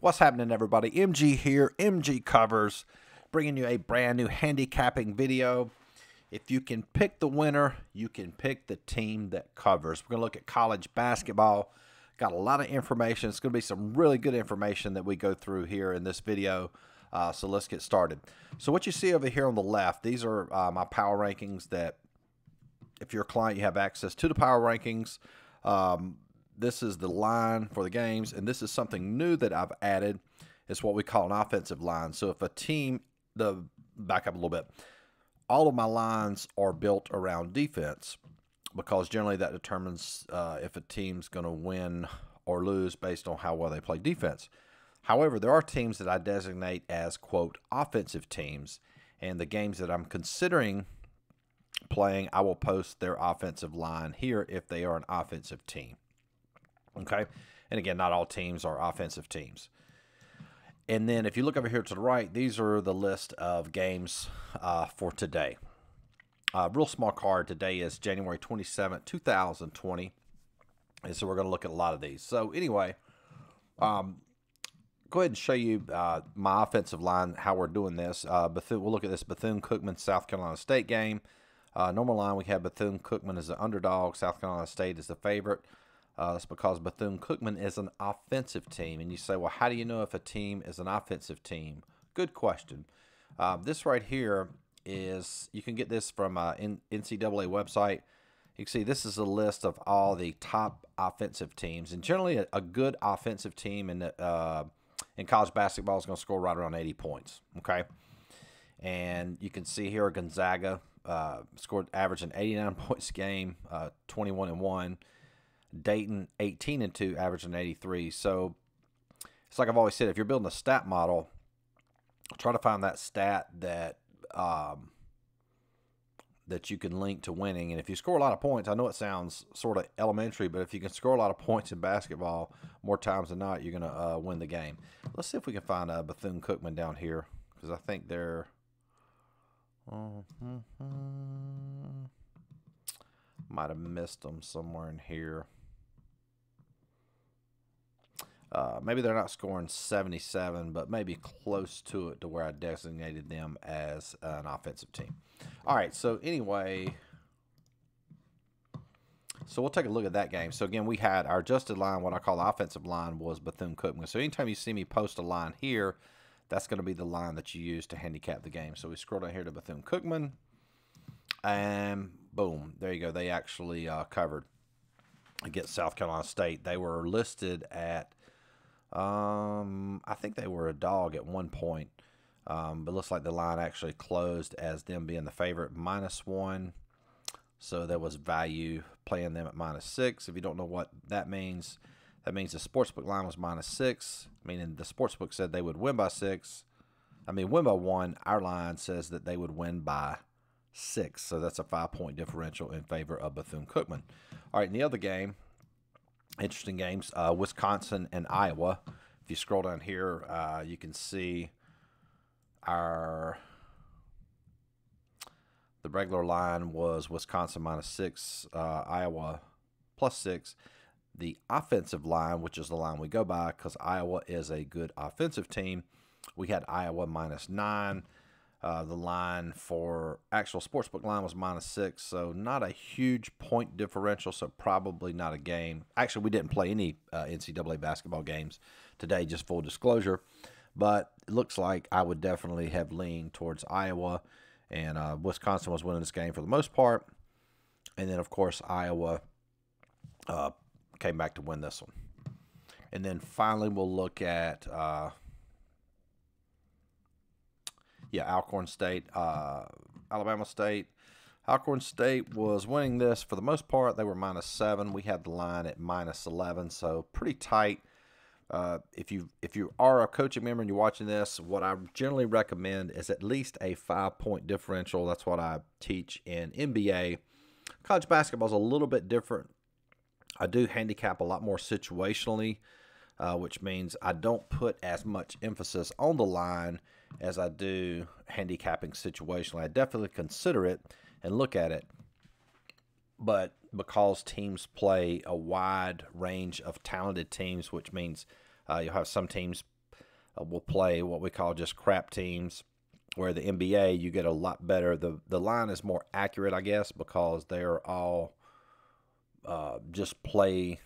What's happening, everybody? MG here, MGCovers, bringing you a brand new handicapping video. If you can pick the winner, you can pick the team that covers. We're going to look at college basketball. Got a lot of information. It's going to be some really good information that we go through here in this video. So let's get started. So what you see over here on the left, these are my power rankings that if you're a client, you have access to the power rankings. This is the line for the games, and this is something new that I've added. It's what we call an offensive line. So if a team, back up a little bit, all of my lines are built around defense because generally that determines if a team's going to win or lose based on how well they play defense. However, there are teams that I designate as, quote, offensive teams, and the games that I'm considering playing, I will post their offensive line here if they are an offensive team. Okay, and again, not all teams are offensive teams. And then if you look over here to the right, these are the list of games for today. Real small card today is January 27th, 2020. And so we're going to look at a lot of these. So anyway, go ahead and show you my offensive line, how we're doing this. We'll look at this Bethune-Cookman South Carolina State game. Normal line, we have Bethune-Cookman as the underdog. South Carolina State is the favorite. That's because Bethune-Cookman is an offensive team. And you say, well, how do you know if a team is an offensive team? Good question. This right here is, you can get this from NCAA website. You can see this is a list of all the top offensive teams. And generally a good offensive team in college basketball is going to score right around 80 points. Okay. And you can see here Gonzaga scored averaging 89 points a game, 21-1. Dayton 18-2, averaging 83. So it's like I've always said, if you're building a stat model, try to find that stat that that you can link to winning. And if you score a lot of points, I know it sounds sort of elementary, but if you can score a lot of points in basketball, more times than not, you're going to win the game. Let's see if we can find Bethune-Cookman down here, because I think they're might have missed them somewhere in here. Maybe they're not scoring 77, but maybe close to it to where I designated them as an offensive team. All right, so anyway, so we'll take a look at that game. So again, we had our adjusted line, what I call the offensive line, was Bethune-Cookman. So anytime you see me post a line here, that's going to be the line that you use to handicap the game. So we scroll down here to Bethune-Cookman, and boom, there you go. They actually covered against South Carolina State. They were listed at, I think they were a dog at one point, but looks like the line actually closed as them being the favorite, -1. So there was value playing them at -6. If you don't know what that means the sportsbook line was -6, meaning the sportsbook said they would win by 6. Win by 1. Our line says that they would win by 6. So that's a 5-point differential in favor of Bethune-Cookman. All right, in the other game, interesting games, Wisconsin and Iowa. If you scroll down here, you can see the regular line was Wisconsin -6, Iowa +6. The offensive line, which is the line we go by because Iowa is a good offensive team, we had Iowa -9. The line for actual sportsbook line was -6, so not a huge point differential, so probably not a game. Actually, we didn't play any NCAA basketball games today, just full disclosure. But it looks like I would definitely have leaned towards Iowa, and Wisconsin was winning this game for the most part. And then, of course, Iowa came back to win this one. And then finally, we'll look at Alcorn State, Alabama State. Alcorn State was winning this for the most part. They were -7. We had the line at -11, so pretty tight. If you are a coaching member and you're watching this, what I generally recommend is at least a 5-point differential. That's what I teach in NBA. College basketball is a little bit different. I do handicap a lot more situationally, which means I don't put as much emphasis on the line as I do handicapping situationally. I definitely consider it and look at it, but because teams play a wide range of talented teams, which means you'll have some teams will play what we call just crap teams, where the NBA you get a lot better. The line is more accurate, I guess, because they're all just play,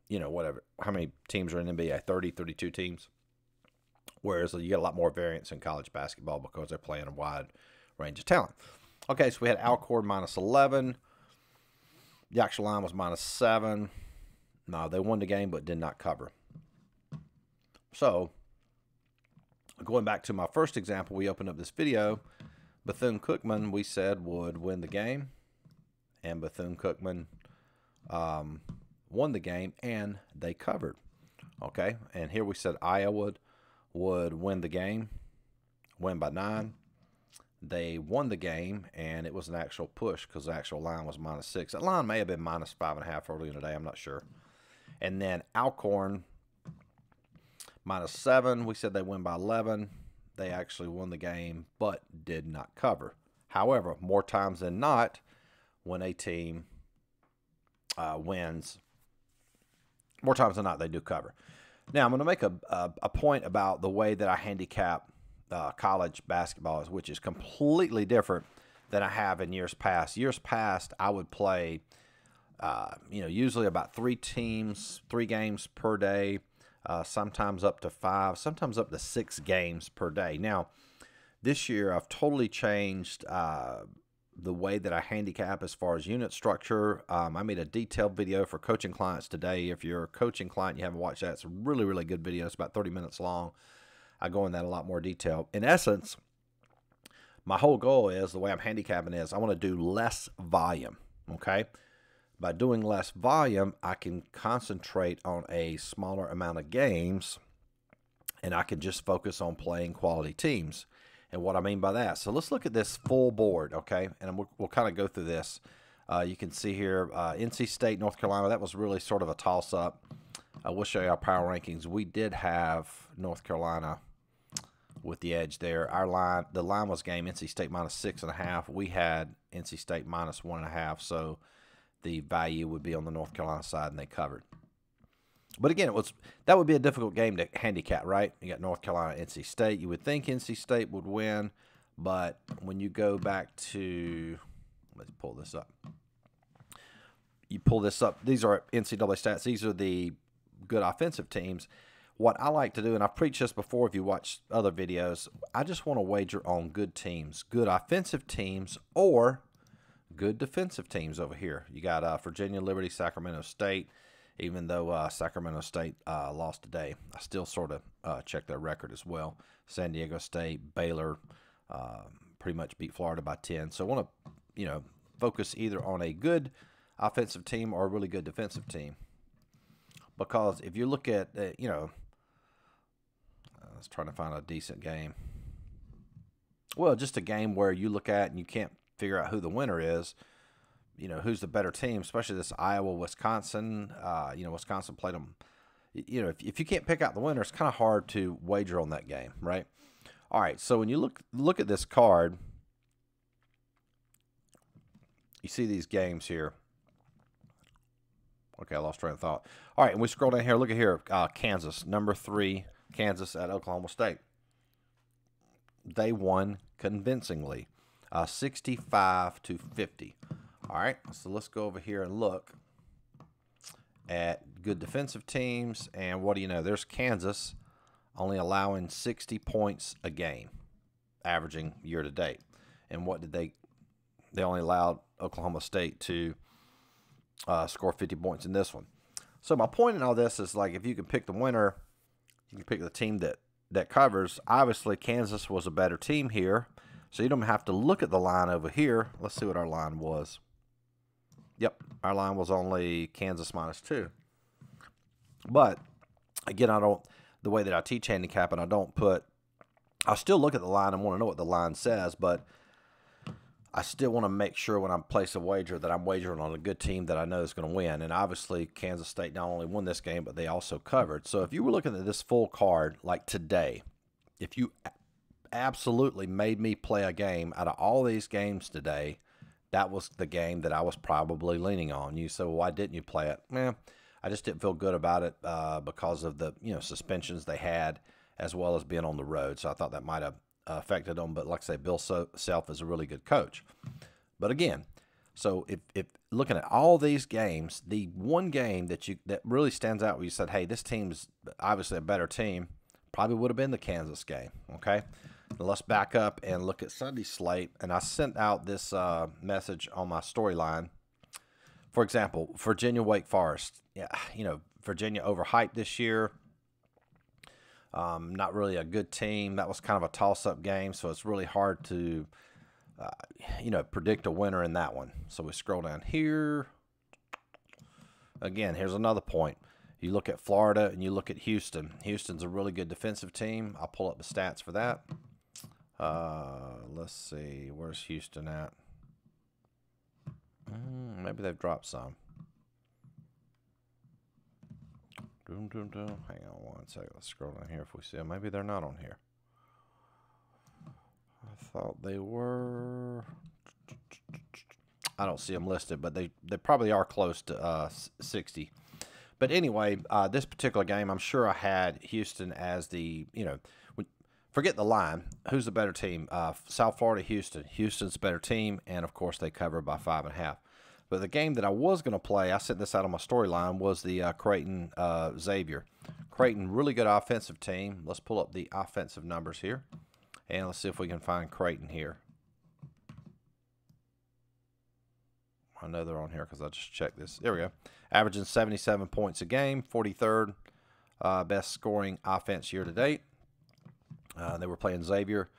whatever. How many teams are in the NBA? 30, 32 teams. Whereas you get a lot more variance in college basketball because they're playing a wide range of talent. Okay, so we had Alcorn -11. The actual line was -7. No, they won the game but did not cover. So, going back to my first example, we opened up this video. Bethune-Cookman, we said, would win the game. And Bethune-Cookman won the game, and they covered. Okay, and here we said Iowa would win the game, win by 9. They won the game, and it was an actual push because the actual line was -6. That line may have been -5.5 earlier today. I'm not sure. And then Alcorn, -7. We said they win by 11. They actually won the game, but did not cover. However, more times than not, when a team wins, more times than not, they do cover. Now, I'm going to make a point about the way that I handicap college basketball, which is completely different than I have in years past. Years past, I would play, usually about 3 games per day, sometimes up to 5, sometimes up to 6 games per day. Now, this year, I've totally changed the way that I handicap as far as unit structure. I made a detailed video for coaching clients today. If you're a coaching client and you haven't watched that, it's a really, really good video. It's about 30 minutes long. I go in that a lot more detail. In essence, my whole goal is, the way I'm handicapping is, I want to do less volume, okay? By doing less volume, I can concentrate on a smaller amount of games, and I can just focus on playing quality teams. And what I mean by that, so let's look at this full board, okay? And we'll kind of go through this. You can see here, NC State, North Carolina, that was really sort of a toss-up. We'll show you our power rankings. We did have North Carolina with the edge there. The line was game NC State -6.5. We had NC State -1.5, so the value would be on the North Carolina side, and they covered. But again, that would be a difficult game to handicap, right? You got North Carolina, NC State. You would think NC State would win, but when you go back to, let's pull this up. You pull this up. These are NCAA stats. These are the good offensive teams. What I like to do, and I've preached this before if you watch other videos, I just want to wager on good teams, good offensive teams, or good defensive teams over here. You got Virginia, Liberty, Sacramento State. Even though Sacramento State lost today, I still sort of check their record as well. San Diego State, Baylor pretty much beat Florida by 10. So I want to, focus either on a good offensive team or a really good defensive team. Because if you look at, I was trying to find a decent game. Well, just a game where you look at and you can't figure out who the winner is. Who's the better team, especially this Iowa, Wisconsin. Wisconsin played them. If you can't pick out the winner, it's kind of hard to wager on that game, right? All right, so when you look at this card, you see these games here. Okay, I lost train of thought. All right, and we scroll down here. Look at here, Kansas, number 3, Kansas at Oklahoma State. They won convincingly, 65-50. All right, so let's go over here and look at good defensive teams. And what do you know? There's Kansas only allowing 60 points a game, averaging year to date. And what did they only allowed Oklahoma State to score 50 points in this one. So my point in all this is, like, if you can pick the winner, you can pick the team that covers. Obviously, Kansas was a better team here, so you don't have to look at the line over here. Let's see what our line was. Yep, our line was only Kansas -2. But again, the way that I teach handicapping, I still look at the line and want to know what the line says, but I still want to make sure when I place a wager that I'm wagering on a good team that I know is going to win. And obviously, Kansas State not only won this game, but they also covered. So if you were looking at this full card, like today, if you absolutely made me play a game out of all these games today, that was the game that I was probably leaning on. You say, well, why didn't you play it? I just didn't feel good about it because of the suspensions they had as well as being on the road. So I thought that might have affected them. But like I say, Bill Self is a really good coach. But again, so if looking at all these games, the one game that really stands out where you said, hey, this team's obviously a better team, probably would have been the Kansas game. Okay, now let's back up and look at Sunday's slate. And I sent out this message on my storyline. For example, Virginia Wake Forest. Yeah, Virginia overhyped this year. Not really a good team. That was kind of a toss-up game, so it's really hard to predict a winner in that one. So we scroll down here. Again, here's another point. You look at Florida and you look at Houston. Houston's a really good defensive team. I'll pull up the stats for that. Let's see. Where's Houston at? Maybe they've dropped some. Hang on one second. Let's scroll down here if we see them. Maybe they're not on here. I thought they were. I don't see them listed, but they probably are close to 60. But anyway, this particular game, I'm sure I had Houston as the, forget the line. Who's the better team? South Florida, Houston. Houston's the better team, and of course they covered by 5.5. But the game that I was going to play, I sent this out on my storyline, was the Creighton Xavier. Creighton, really good offensive team. Let's pull up the offensive numbers here, and let's see if we can find Creighton here. I know they're on here because I just checked this. There we go. Averaging 77 points a game, 43rd best scoring offense year to date. They were playing Xavier.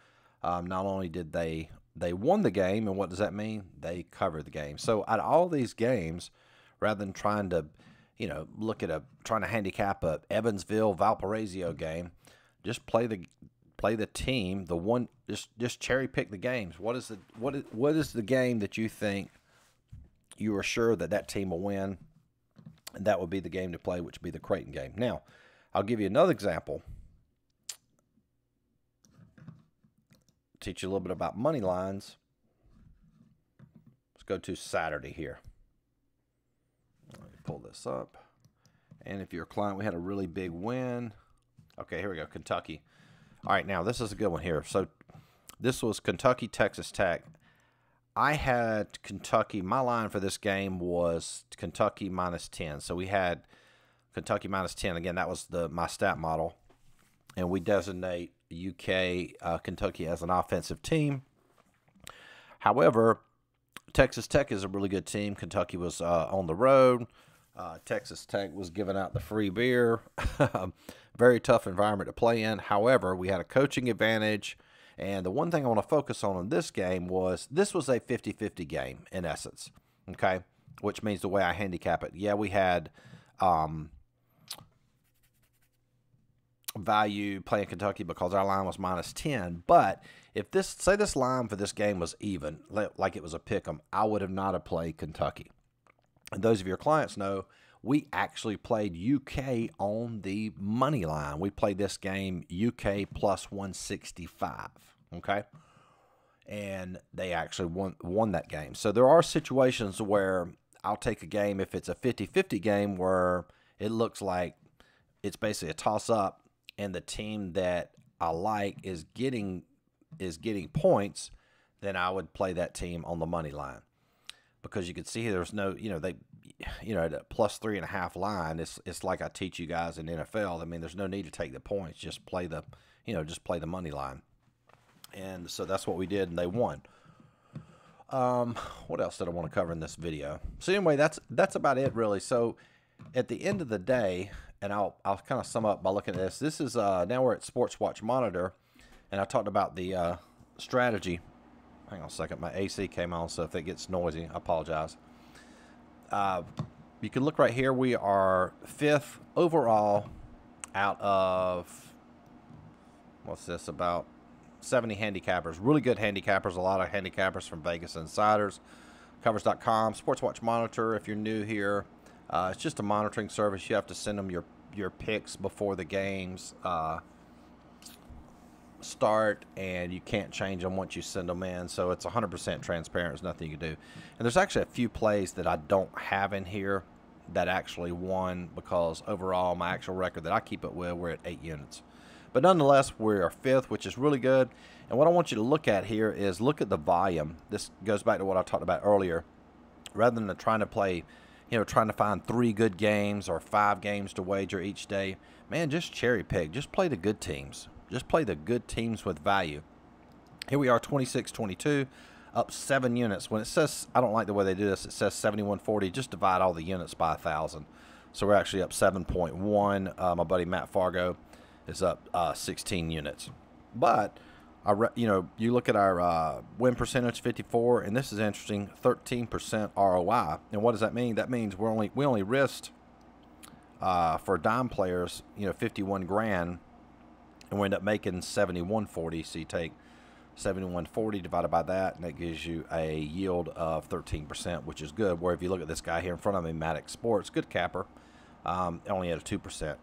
Not only did they won the game, and what does that mean? They covered the game. So out of all these games, rather than trying to, look at trying to handicap a Evansville Valparaiso game, just play the team. The one, just cherry pick the games. What is the game that you think you are sure that team will win? And that would be the game to play, which would be the Creighton game. Now, I'll give you another example. Teach you a little bit about money lines. Let's go to Saturday here. Let me pull this up. And if you're a client, we had a really big win. Okay, here we go, Kentucky. All right, now this is a good one here. So this was Kentucky, Texas Tech. I had Kentucky. My line for this game was Kentucky -10. So we had Kentucky -10. Again, that was my stat model. And we designate UK, Kentucky as an offensive team. However, Texas Tech is a really good team. Kentucky was on the road. Texas Tech was giving out the free beer. Very tough environment to play in. However, we had a coaching advantage. And the one thing I want to focus on in this game was this was a 50-50 game in essence, okay? Which means the way I handicap it, yeah, we had value playing Kentucky because our line was -10. But if this line for this game was even, like it was a pick 'em, I would have not have played Kentucky. And those of your clients know we actually played UK on the money line. We played this game UK plus 165. Okay, and they actually won that game. So there are situations where I'll take a game if it's a 50-50 game where it looks like it's basically a toss-up and the team that I like is getting points, then I would play that team on the money line. Because you can see there's no, the +3.5 line, it's like I teach you guys in NFL. I mean, there's no need to take the points, just play the money line. And so that's what we did, and they won. What else did I want to cover in this video? So anyway, that's about it, really. So at the end of the day, and I'll kind of sum up by looking at this. This is now we're at Sports Watch Monitor, and I talked about the strategy. Hang on a second, my AC came on, so if it gets noisy, I apologize. You can look right here. We are 5th overall out of, what's this, about 70 handicappers. Really good handicappers. A lot of handicappers from Vegas Insiders. Covers.com. Sports Watch Monitor. If you're new here, it's just a monitoring service. You have to send them your picks before the games start, and you can't change them once you send them in. So it's 100% transparent. There's nothing you can do. And there's actually a few plays that I don't have in here that actually won because overall my actual record that I keep it with, we're at 8 units. But nonetheless, we are 5th, which is really good. And what I want you to look at here is look at the volume. This goes back to what I talked about earlier. Rather than trying to play, trying to find 3 good games or 5 games to wager each day, man, just cherry pick. Just play the good teams. Just play the good teams with value. Here we are, 26-22, up 7 units. When it says, I don't like the way they do this, it says 7140, just divide all the units by 1,000. So we're actually up 7.1. My buddy Matt Fargo is up 16 units. But you look at our win percentage, 54, and this is interesting, 13% ROI. And what does that mean? That means we only risked for dime players, 51 grand, and we end up making 7140. So you take 7140 divided by that, and that gives you a yield of 13%, which is good. Where if you look at this guy here in front of me, Matic Sports, good capper, only at a 2%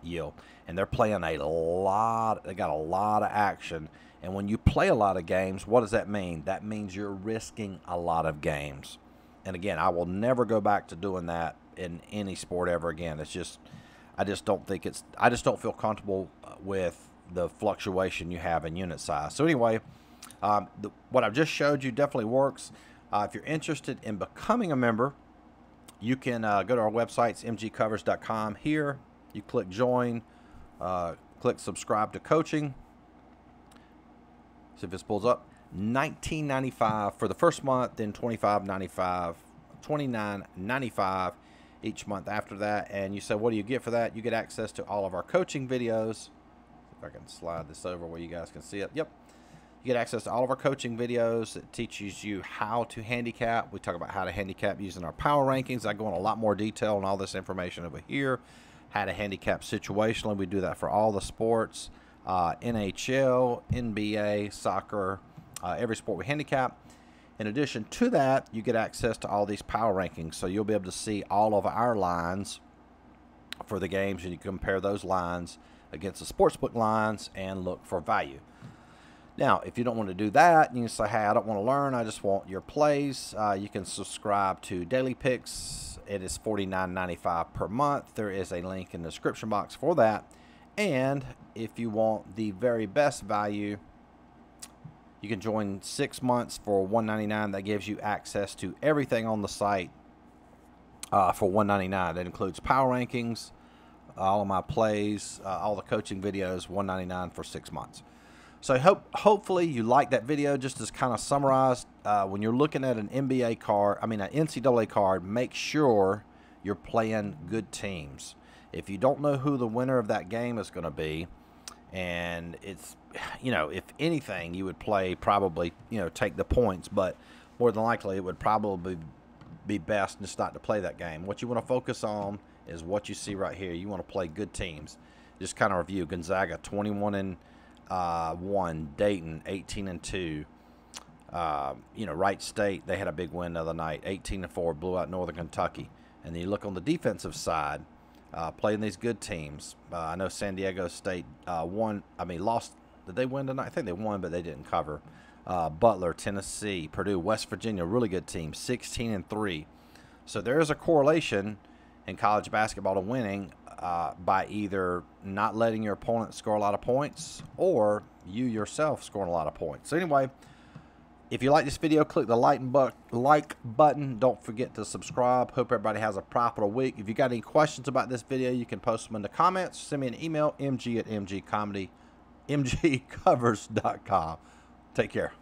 yield, and they're playing a lot. They got a lot of action, and when you play a lot of games, what does that mean? That means you're risking a lot of games. And again, I will never go back to doing that in any sport ever again. It's just, I just don't feel comfortable with the fluctuation you have in unit size. So anyway, what I've just showed you definitely works. If you're interested in becoming a member, you can go to our websites, MGCovers.com. Here, you click join, click subscribe to coaching. See if this pulls up. $19.95 for the first month, then $25.95, $29.95 each month after that. And you say, what do you get for that? You get access to all of our coaching videos. If I can slide this over where you guys can see it. Yep. You get access to all of our coaching videos. It teaches you how to handicap. We talk about how to handicap using our power rankings. I go in a lot more detail on all this information over here. How to handicap situationally. We do that for all the sports. NHL, NBA, soccer, every sport we handicap. In addition to that, you get access to all these power rankings. So you'll be able to see all of our lines for the games, and you compare those lines against the sportsbook lines and look for value. Now, if you don't want to do that, you can say, hey, I don't want to learn, I just want your plays. You can subscribe to Daily Picks. It is $49.95 per month. There is a link in the description box for that. And if you want the very best value, you can join 6 months for $199. That gives you access to everything on the site for $199. That includes power rankings, all of my plays, all the coaching videos, $199 for 6 months. So hopefully you like that video. Just as kind of summarized, when you're looking at an NBA card, an NCAA card, make sure you're playing good teams. If you don't know who the winner of that game is going to be, and it's, if anything, you would play probably, take the points, but more than likely it would probably be best just not to play that game. What you want to focus on is what you see right here. You want to play good teams. Just kind of review: Gonzaga 21-1, Dayton 18-2. Wright State, they had a big win the other night, 18-4, blew out Northern Kentucky. And then you look on the defensive side, playing these good teams. I know San Diego State lost. Did they win tonight? I think they won, but they didn't cover. Butler, Tennessee, Purdue, West Virginia, really good team, 16-3. So there is a correlation in college basketball to winning by either not letting your opponent score a lot of points or you yourself scoring a lot of points. So anyway, if you like this video, click the like button. Don't forget to subscribe. Hope everybody has a profitable week. If you got any questions about this video, you can post them in the comments. Send me an email, mg@mgcovers.com. Take care.